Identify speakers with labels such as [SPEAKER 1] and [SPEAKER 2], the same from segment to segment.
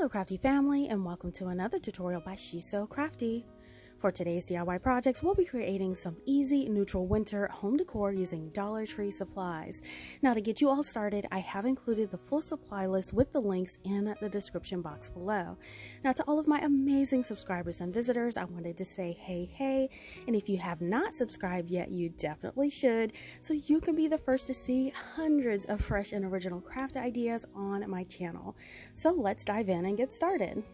[SPEAKER 1] Hello CraftDee family, and welcome to another tutorial by She's So CraftDee. For today's DIY projects, we'll be creating some easy neutral winter home decor using Dollar Tree supplies. Now to get you all started, I have included the full supply list with the links in the description box below. Now to all of my amazing subscribers and visitors, I wanted to say hey, and if you have not subscribed yet, you definitely should, so you can be the first to see hundreds of fresh and original craft ideas on my channel. So let's dive in and get started.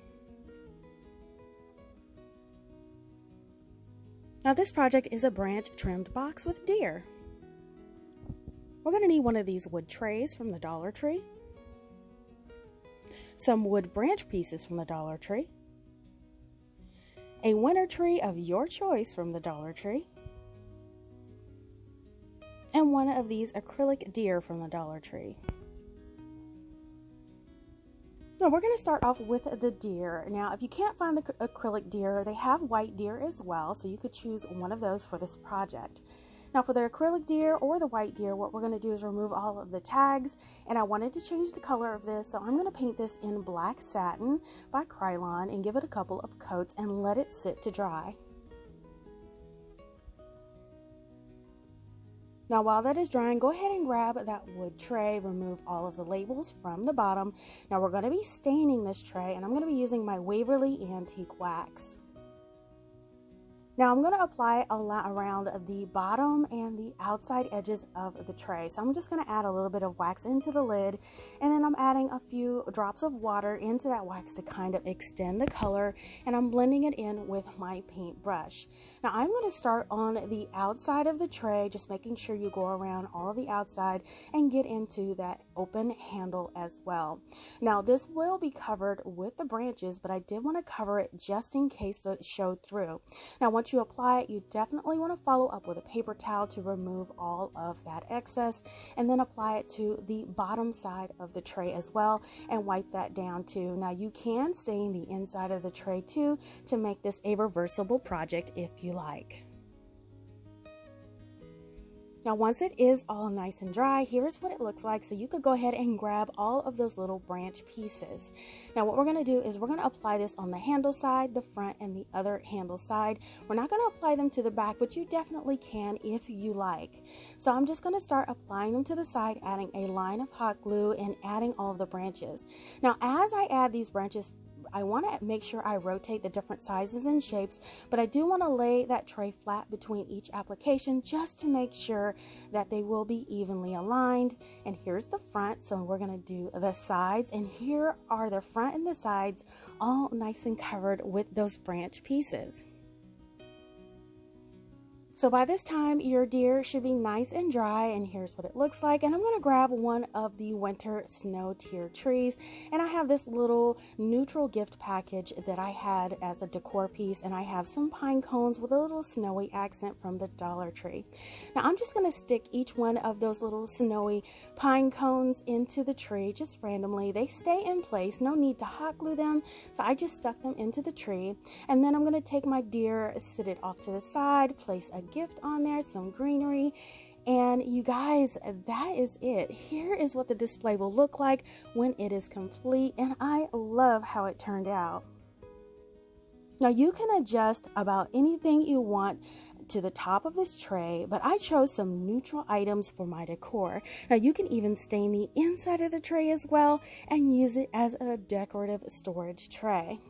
[SPEAKER 1] Now this project is a branch trimmed box with deer. We're going to need one of these wood trays from the Dollar Tree, some wood branch pieces from the Dollar Tree, a winter tree of your choice from the Dollar Tree, and one of these acrylic deer from the Dollar Tree. Now we're going to start off with the deer. Now if you can't find the acrylic deer, they have white deer as well, so you could choose one of those for this project. Now for the acrylic deer or the white deer, what we're going to do is remove all of the tags, and I wanted to change the color of this, so I'm going to paint this in black satin by Krylon and give it a couple of coats and let it sit to dry. Now while that is drying, go ahead and grab that wood tray, remove all of the labels from the bottom. Now we're going to be staining this tray, and I'm going to be using my Waverly Antique Wax. Now I'm going to apply a lot around the bottom and the outside edges of the tray. So I'm just going to add a little bit of wax into the lid, and then I'm adding a few drops of water into that wax to kind of extend the color, and I'm blending it in with my paintbrush. Now I'm going to start on the outside of the tray, just making sure you go around all of the outside and get into that open handle as well. Now this will be covered with the branches, but I did want to cover it just in case it showed through. Now once you apply it, you definitely want to follow up with a paper towel to remove all of that excess, and then apply it to the bottom side of the tray as well and wipe that down too. Now you can stain the inside of the tray too to make this a reversible project if you like. Now once it is all nice and dry, here's what it looks like. So you could go ahead and grab all of those little branch pieces. Now what we're going to do is we're going to apply this on the handle side, the front, and the other handle side. We're not going to apply them to the back, but you definitely can if you like. So I'm just going to start applying them to the side, adding a line of hot glue and adding all of the branches. Now as I add these branches, I want to make sure I rotate the different sizes and shapes, but I do want to lay that tray flat between each application just to make sure that they will be evenly aligned. And here's the front, so we're going to do the sides, and here are the front and the sides all nice and covered with those branch pieces. So by this time, your deer should be nice and dry, and here's what it looks like. And I'm going to grab one of the winter snow tier trees, and I have this little neutral gift package that I had as a decor piece, and I have some pine cones with a little snowy accent from the Dollar Tree. Now I'm just going to stick each one of those little snowy pine cones into the tree just randomly. They stay in place, no need to hot glue them, so I just stuck them into the tree. And then I'm going to take my deer, sit it off to the side, place a gift on there, some greenery, and you guys, that is it. Here is what the display will look like when it is complete, and I love how it turned out. Now you can adjust about anything you want to the top of this tray, but I chose some neutral items for my decor. Now you can even stain the inside of the tray as well and use it as a decorative storage tray.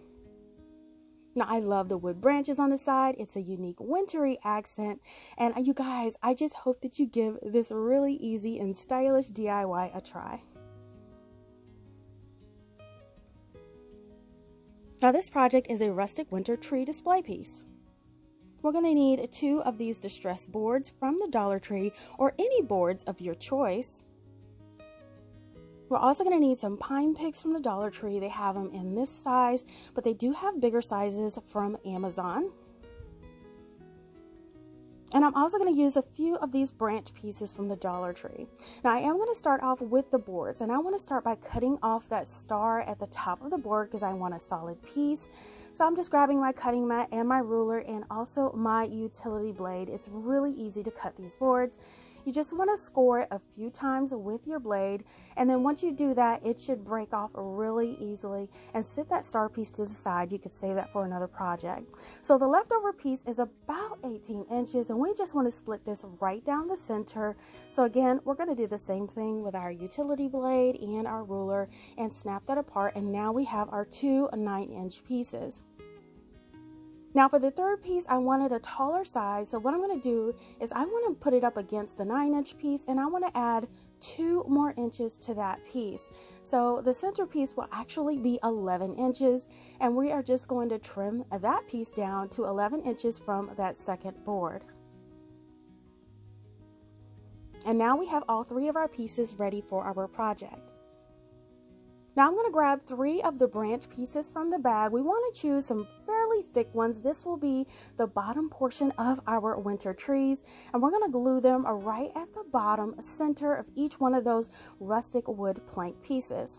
[SPEAKER 1] Now I love the wood branches on the side. It's a unique wintry accent, and you guys, I just hope that you give this really easy and stylish DIY a try. Now this project is a rustic winter tree display piece. We're going to need 2 of these distress boards from the Dollar Tree or any boards of your choice. We're also going to need some pine picks from the Dollar Tree. They have them in this size, but they do have bigger sizes from Amazon. And I'm also going to use a few of these branch pieces from the Dollar Tree. Now I am going to start off with the boards, and I want to start by cutting off that star at the top of the board because I want a solid piece. So I'm just grabbing my cutting mat and my ruler and also my utility blade. It's really easy to cut these boards. You just want to score it a few times with your blade, and then once you do that, it should break off really easily. And set that star piece to the side. You could save that for another project. So the leftover piece is about 18 inches, and we just want to split this right down the center. So again, we're going to do the same thing with our utility blade and our ruler and snap that apart, and now we have our two 9-inch pieces. Now for the third piece, I wanted a taller size, so what I'm going to do is I want to put it up against the 9-inch piece, and I want to add 2 more inches to that piece. So the center piece will actually be 11 inches, and we are just going to trim that piece down to 11 inches from that second board. And now we have all 3 of our pieces ready for our project. Now I'm going to grab 3 of the branch pieces from the bag. We want to choose some fairly thick ones. This will be the bottom portion of our winter trees, and we're going to glue them right at the bottom center of each one of those rustic wood plank pieces.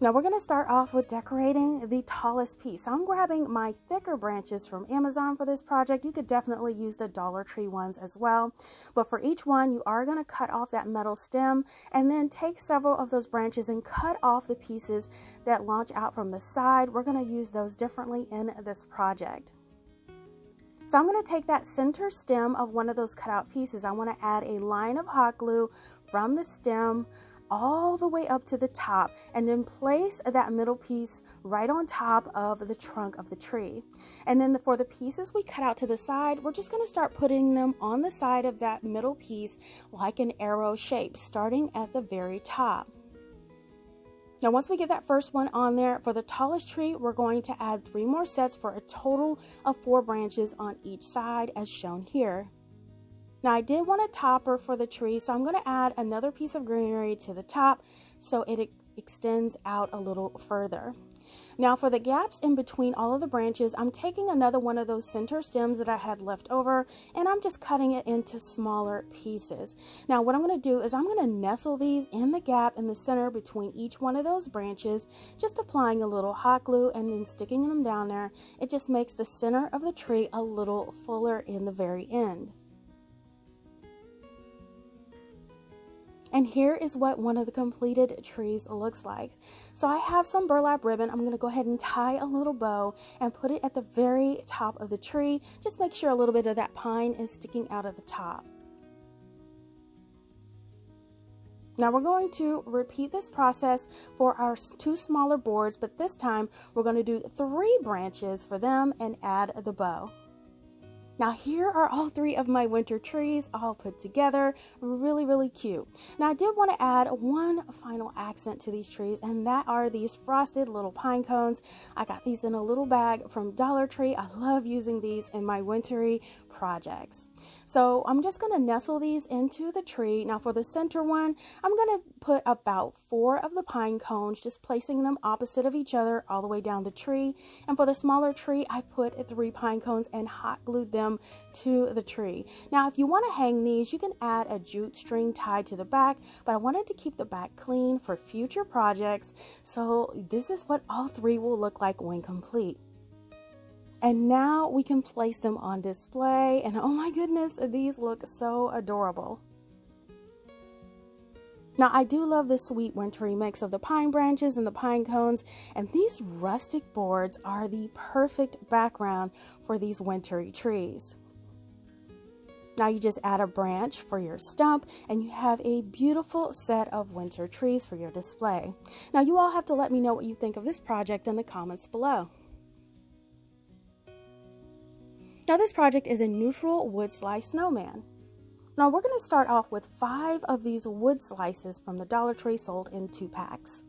[SPEAKER 1] Now we're going to start off with decorating the tallest piece. I'm grabbing my thicker branches from Amazon for this project. You could definitely use the Dollar Tree ones as well. But for each one, you are going to cut off that metal stem and then take several of those branches and cut off the pieces that launch out from the side. We're going to use those differently in this project. So I'm going to take that center stem of one of those cutout pieces. I want to add a line of hot glue from the stem all the way up to the top, and then place that middle piece right on top of the trunk of the tree. And then for the pieces we cut out to the side, we're just going to start putting them on the side of that middle piece like an arrow shape, starting at the very top. Now once we get that first one on there, for the tallest tree, we're going to add 3 more sets for a total of 4 branches on each side as shown here. Now I did want a topper for the tree, so I'm going to add another piece of greenery to the top so it extends out a little further. Now for the gaps in between all of the branches, I'm taking another one of those center stems that I had left over, and I'm just cutting it into smaller pieces. Now what I'm going to do is I'm going to nestle these in the gap in the center between each one of those branches, just applying a little hot glue and then sticking them down there. It just makes the center of the tree a little fuller in the very end. And here is what one of the completed trees looks like. So I have some burlap ribbon. I'm going to go ahead and tie a little bow and put it at the very top of the tree. Just make sure a little bit of that pine is sticking out of the top. Now we're going to repeat this process for our 2 smaller boards, but this time we're going to do 3 branches for them and add the bow. Now here are all 3 of my winter trees all put together, really cute. Now I did want to add one final accent to these trees, and that are these frosted little pine cones. I got these in a little bag from Dollar Tree. I love using these in my wintry projects. So I'm just going to nestle these into the tree. Now for the center one, I'm going to put about 4 of the pine cones, just placing them opposite of each other all the way down the tree. And for the smaller tree, I put 3 pine cones and hot glued them to the tree. Now if you want to hang these, you can add a jute string tied to the back, but I wanted to keep the back clean for future projects. So this is what all 3 will look like when complete. And now we can place them on display, and oh my goodness, these look so adorable. Now I do love the sweet wintry mix of the pine branches and the pine cones, and these rustic boards are the perfect background for these wintry trees. Now you just add a branch for your stump, and you have a beautiful set of winter trees for your display. Now you all have to let me know what you think of this project in the comments below. Now this project is a neutral wood slice snowman. Now we're going to start off with 5 of these wood slices from the Dollar Tree, sold in 2 packs.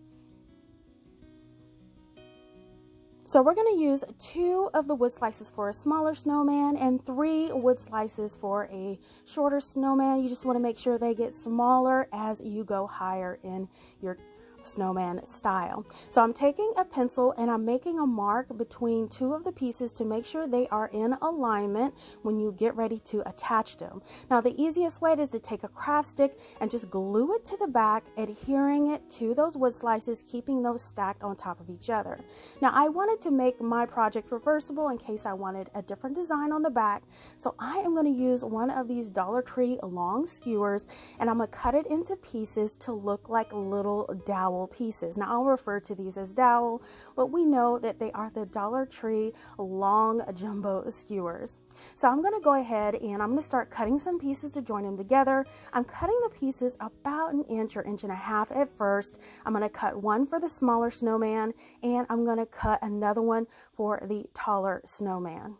[SPEAKER 1] So we're going to use 2 of the wood slices for a smaller snowman and 3 wood slices for a shorter snowman. You just want to make sure they get smaller as you go higher in your snowman style. So I'm taking a pencil and I'm making a mark between two of the pieces to make sure they are in alignment when you get ready to attach them. Now the easiest way is to take a craft stick and just glue it to the back, adhering it to those wood slices, keeping those stacked on top of each other. Now I wanted to make my project reversible in case I wanted a different design on the back, so I am going to use one of these Dollar Tree long skewers and I'm going to cut it into pieces to look like little dowel pieces. Now I'll refer to these as dowel, but we know that they are the Dollar Tree long jumbo skewers. So I'm going to go ahead and I'm going to start cutting some pieces to join them together. I'm cutting the pieces about an inch or inch and a half at first. I'm going to cut one for the smaller snowman and I'm going to cut another one for the taller snowman.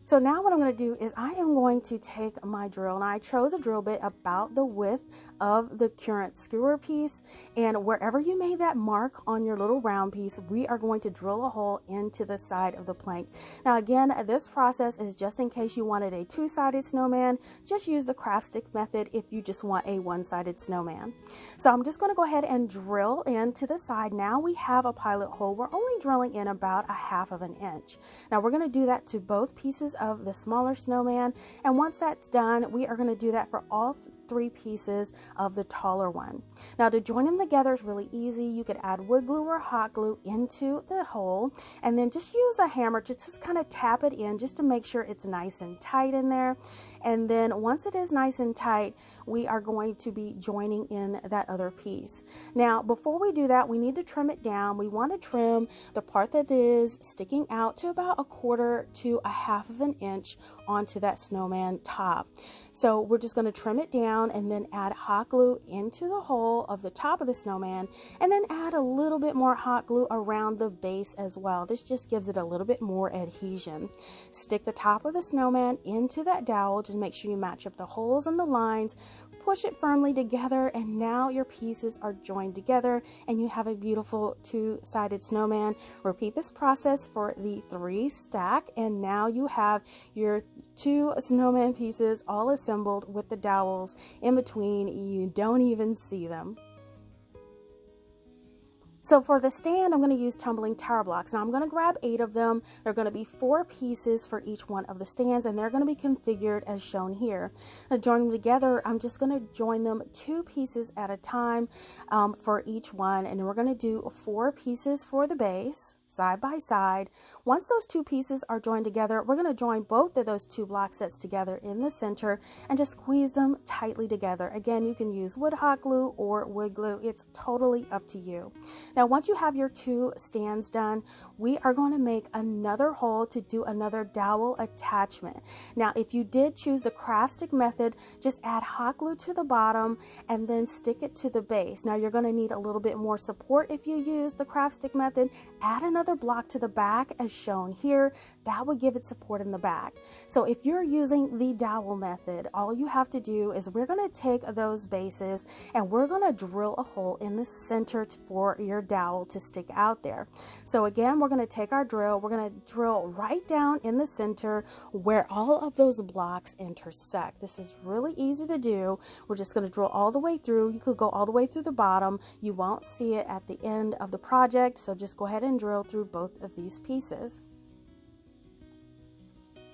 [SPEAKER 1] So now what I'm going to do is I am going to take my drill, and I chose a drill bit about the width of the current skewer piece, and wherever you made that mark on your little round piece, we are going to drill a hole into the side of the plank. Now again, this process is just in case you wanted a two-sided snowman. Just use the craft stick method if you just want a one-sided snowman. So I'm just going to go ahead and drill into the side. Now we have a pilot hole. We're only drilling in about 1/2 of an inch. Now we're going to do that to both pieces of the smaller snowman, and once that's done, we are going to do that for all 3 pieces of the taller one. Now to join them together is really easy. You could add wood glue or hot glue into the hole and then just use a hammer to just kind of tap it in just to make sure it's nice and tight in there. And then once it is nice and tight, we are going to be joining in that other piece. Now before we do that, we need to trim it down. We want to trim the part that is sticking out to about 1/4 to 1/2 of an inch onto that snowman top. So we're just going to trim it down and then add hot glue into the hole of the top of the snowman, and then add a little bit more hot glue around the base as well. This just gives it a little bit more adhesion. Stick the top of the snowman into that dowel. Just make sure you match up the holes and the lines. Push it firmly together, and now your pieces are joined together and you have a beautiful two-sided snowman. Repeat this process for the 3 stack, and now you have your 2 snowman pieces all assembled with the dowels in between. You don't even see them. So for the stand, I'm going to use tumbling tower blocks. Now I'm going to grab 8 of them. They're going to be 4 pieces for each one of the stands, and they're going to be configured as shown here. Now join them together, I'm just going to join them 2 pieces at a time for each one, and we're going to do 4 pieces for the base, side by side. Once those 2 pieces are joined together, we're going to join both of those 2 block sets together in the center and just squeeze them tightly together. Again, you can use wood hot glue or wood glue. It's totally up to you. Now, once you have your 2 stands done, we are going to make another hole to do another dowel attachment. Now, if you did choose the craft stick method, just add hot glue to the bottom and then stick it to the base. Now, you're going to need a little bit more support if you use the craft stick method. Add another block to the back as shown here. That would give it support in the back. So if you're using the dowel method, all you have to do is we're going to take those bases and we're going to drill a hole in the center for your dowel to stick out there. So again, we're going to take our drill, we're going to drill right down in the center where all of those blocks intersect. This is really easy to do. We're just going to drill all the way through. You could go all the way through the bottom. You won't see it at the end of the project, so just go ahead and drill through both of these pieces.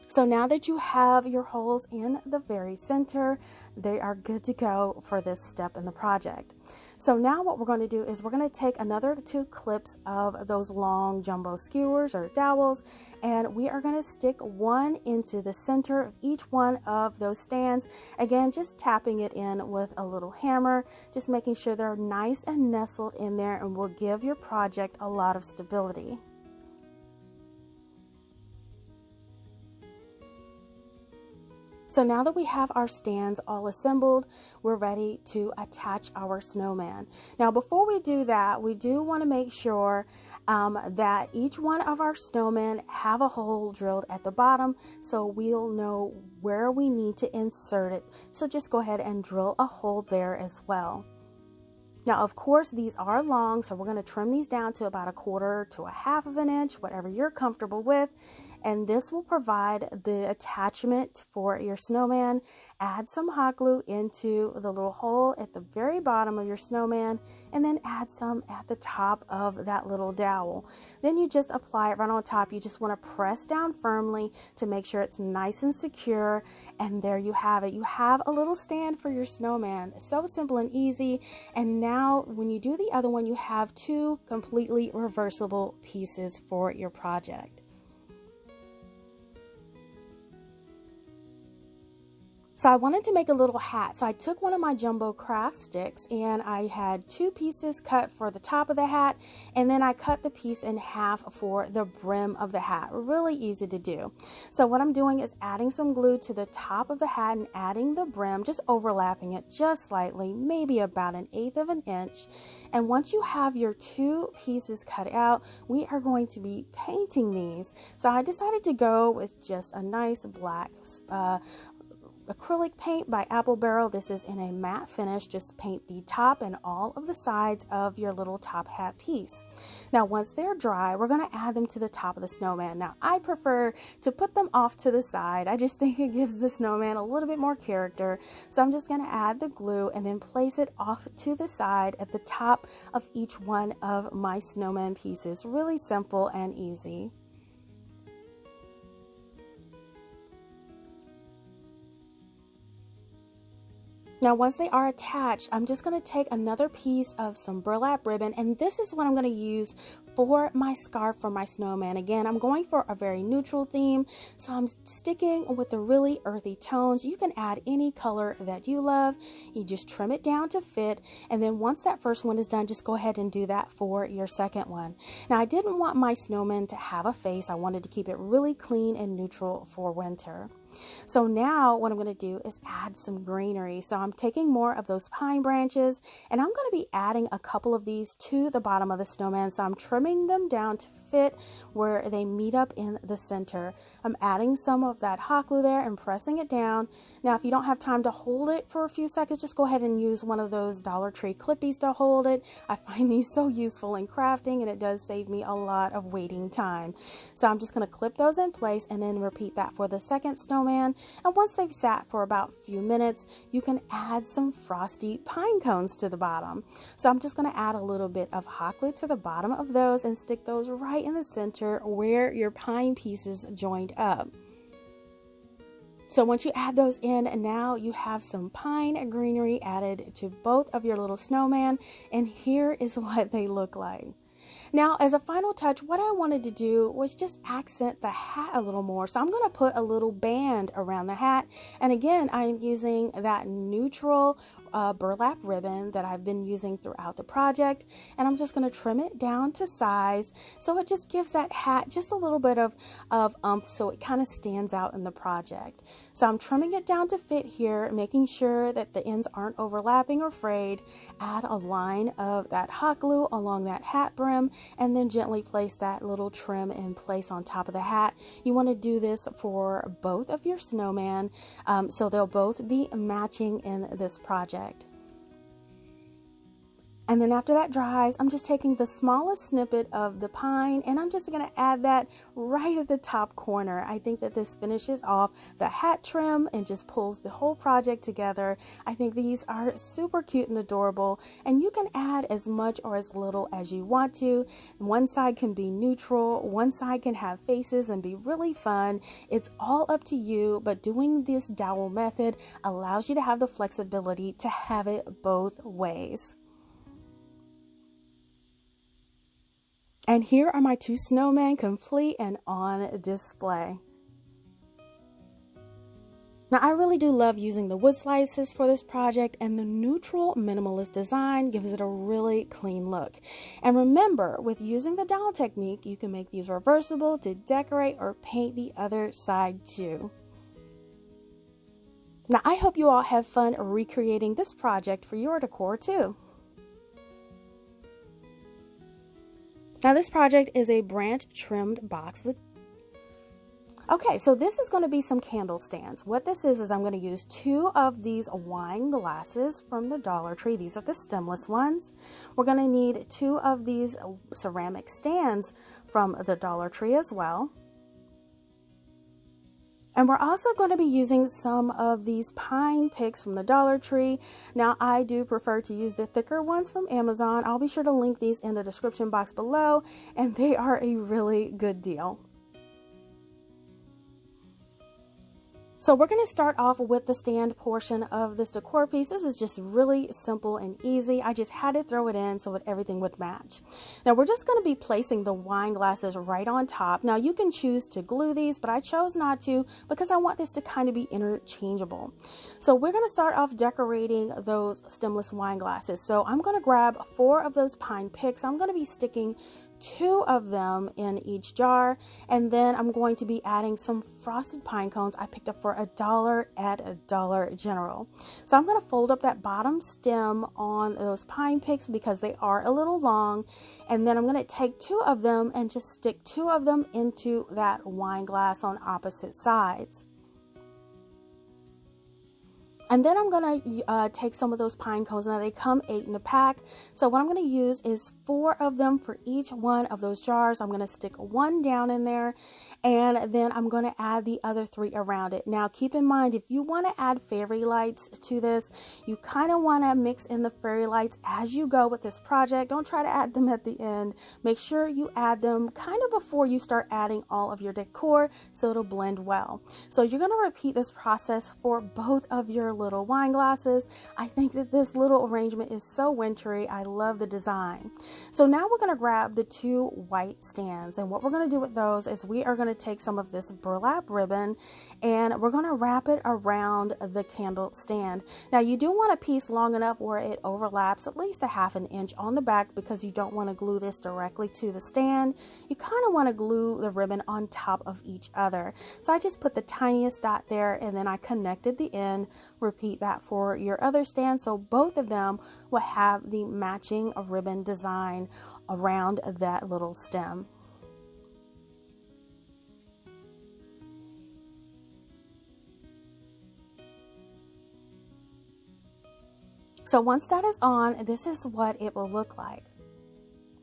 [SPEAKER 1] So now that you have your holes in the very center, they are good to go for this step in the project. So now what we're going to do is we're going to take another 2 clips of those long jumbo skewers or dowels, and we are going to stick one into the center of each one of those stands. Again, just tapping it in with a little hammer, just making sure they're nice and nestled in there, and will give your project a lot of stability. So now that we have our stands all assembled, we're ready to attach our snowman. Now before we do that, we do want to make sure that each one of our snowmen have a hole drilled at the bottom, so we'll know where we need to insert it. So just go ahead and drill a hole there as well. Now, of course, these are long, so we're going to trim these down to about 1/4 to 1/2 of an inch, whatever you're comfortable with. and this will provide the attachment for your snowman. Add some hot glue into the little hole at the very bottom of your snowman, and then add some at the top of that little dowel. Then you just apply it right on top. You just want to press down firmly to make sure it's nice and secure, and there you have it. You have a little stand for your snowman. So simple and easy. And now when you do the other one, you have two completely reversible pieces for your project. So I wanted to make a little hat. So I took one of my jumbo craft sticks and I had two pieces cut for the top of the hat, and then I cut the piece in half for the brim of the hat. Really easy to do. So what I'm doing is adding some glue to the top of the hat and adding the brim, just overlapping it just slightly, maybe about 1/8 of an inch. And once you have your two pieces cut out, we are going to be painting these. So I decided to go with just a nice black acrylic paint by Apple Barrel. This is in a matte finish. Just paint the top and all of the sides of your little top hat piece. Now once they're dry, we're going to add them to the top of the snowman. Now I prefer to put them off to the side. I just think it gives the snowman a little bit more character. So I'm just going to add the glue and then place it off to the side at the top of each one of my snowman pieces. Really simple and easy. Now once they are attached, I'm just going to take another piece of some burlap ribbon, and this is what I'm going to use for my scarf for my snowman. Again, I'm going for a very neutral theme, so I'm sticking with the really earthy tones. You can add any color that you love. You just trim it down to fit, and then once that first one is done, just go ahead and do that for your second one. Now I didn't want my snowman to have a face. I wanted to keep it really clean and neutral for winter. So now what I'm going to do is add some greenery. So I'm taking more of those pine branches, and I'm going to be adding a couple of these to the bottom of the snowman. So I'm trimming them down to fit where they meet up in the center. I'm adding some of that hot glue there and pressing it down. Now if you don't have time to hold it for a few seconds, just go ahead and use one of those Dollar Tree clippies to hold it. I find these so useful in crafting, and it does save me a lot of waiting time. So I'm just going to clip those in place and then repeat that for the second snowman. And once they've sat for about a few minutes, you can add some frosty pine cones to the bottom. So I'm just going to add a little bit of hot glue to the bottom of those and stick those right in the center where your pine pieces joined up. So once you add those in, now you have some pine greenery added to both of your little snowman, and here is what they look like. Now, as a final touch, what I wanted to do was just accent the hat a little more. So I'm going to put a little band around the hat. And again, I'm using that neutral burlap ribbon that I've been using throughout the project. And I'm just going to trim it down to size. So it just gives that hat just a little bit of oomph, so it kind of stands out in the project. So I'm trimming it down to fit here, making sure that the ends aren't overlapping or frayed. Add a line of that hot glue along that hat brim, and then gently place that little trim in place on top of the hat. You want to do this for both of your snowman, so they'll both be matching in this project. And then after that dries, I'm just taking the smallest snippet of the pine, and I'm just going to add that right at the top corner. I think that this finishes off the hat trim and just pulls the whole project together. I think these are super cute and adorable, and you can add as much or as little as you want to. One side can be neutral, one side can have faces and be really fun. It's all up to you, but doing this dowel method allows you to have the flexibility to have it both ways. And here are my two snowmen, complete and on display. Now, I really do love using the wood slices for this project, and the neutral minimalist design gives it a really clean look. And remember, with using the dowel technique, you can make these reversible to decorate or paint the other side too. Now, I hope you all have fun recreating this project for your decor too. Now this project is a branch trimmed box with... Okay, so this is going to be some candle stands. What this is I'm going to use 2 of these wine glasses from the Dollar Tree. These are the stemless ones. We're going to need 2 of these ceramic stands from the Dollar Tree as well. And we're also going to be using some of these pine picks from the Dollar Tree. Now, I do prefer to use the thicker ones from Amazon. I'll be sure to link these in the description box below, and they are a really good deal. So we're going to start off with the stand portion of this decor piece. This is just really simple and easy. I just had to throw it in so that everything would match. Now we're just going to be placing the wine glasses right on top. Now you can choose to glue these, but I chose not to because I want this to kind of be interchangeable. So we're going to start off decorating those stemless wine glasses. So I'm going to grab 4 of those pine picks. I'm going to be sticking 2 of them in each jar, and then I'm going to be adding some frosted pine cones I picked up for $1 at Dollar General. So I'm going to fold up that bottom stem on those pine picks because they are a little long, and then I'm going to take 2 of them and just stick 2 of them into that wine glass on opposite sides. And then I'm going to take some of those pine cones. Now they come 8 in a pack. So what I'm going to use is 4 of them for each one of those jars. I'm going to stick 1 down in there, and then I'm going to add the other 3 around it. Now keep in mind, if you want to add fairy lights to this, you kind of want to mix in the fairy lights as you go with this project. Don't try to add them at the end. Make sure you add them kind of before you start adding all of your decor so it'll blend well. So you're going to repeat this process for both of your little wine glasses. I think that this little arrangement is so wintry. I love the design. So now we're going to grab the 2 white stands, and what we're going to do with those is we are going to take some of this burlap ribbon and we're going to wrap it around the candle stand. Now you do want a piece long enough where it overlaps at least a ½ inch on the back because you don't want to glue this directly to the stand. You kind of want to glue the ribbon on top of each other. So I just put the tiniest dot there, and then I connected the end. Repeat that for your other stand, so both of them will have the matching ribbon design around that little stem. So once that is on, this is what it will look like.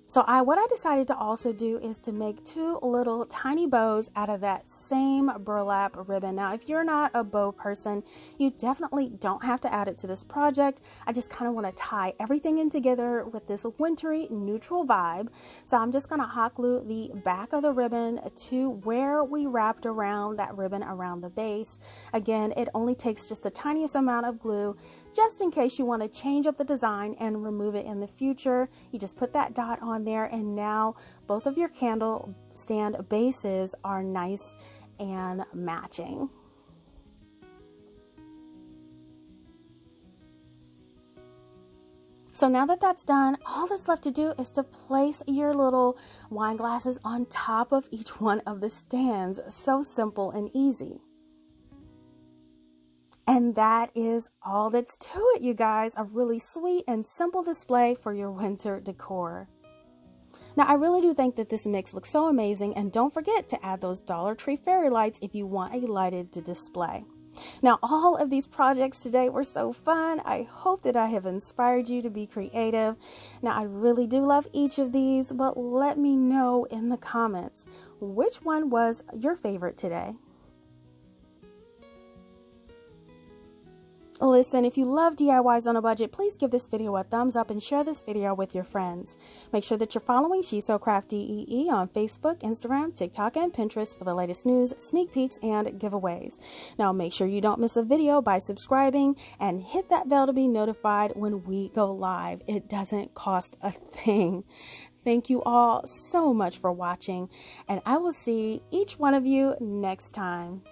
[SPEAKER 1] So what I decided to also do is to make 2 little tiny bows out of that same burlap ribbon. Now, if you're not a bow person, you definitely don't have to add it to this project. I just kind of want to tie everything in together with this wintry neutral vibe. So I'm just going to hot glue the back of the ribbon to where we wrapped around that ribbon around the base. Again, it only takes just the tiniest amount of glue, just in case you want to change up the design and remove it in the future. You just put that dot on there, and now both of your candle stand bases are nice and matching. So now that that's done, all that's left to do is to place your little wine glasses on top of each one of the stands. So simple and easy. And that is all that's to it, you guys. A really sweet and simple display for your winter decor. Now, I really do think that this mix looks so amazing, and don't forget to add those Dollar Tree fairy lights if you want a lighted display. Now, all of these projects today were so fun. I hope that I have inspired you to be creative. Now, I really do love each of these, but let me know in the comments which one was your favorite today. Listen, if you love DIYs on a budget, please give this video a thumbs up and share this video with your friends. Make sure that you're following She's So CraftDee on Facebook, Instagram, TikTok, and Pinterest for the latest news, sneak peeks, and giveaways. Now, make sure you don't miss a video by subscribing and hit that bell to be notified when we go live. It doesn't cost a thing. Thank you all so much for watching, and I will see each one of you next time.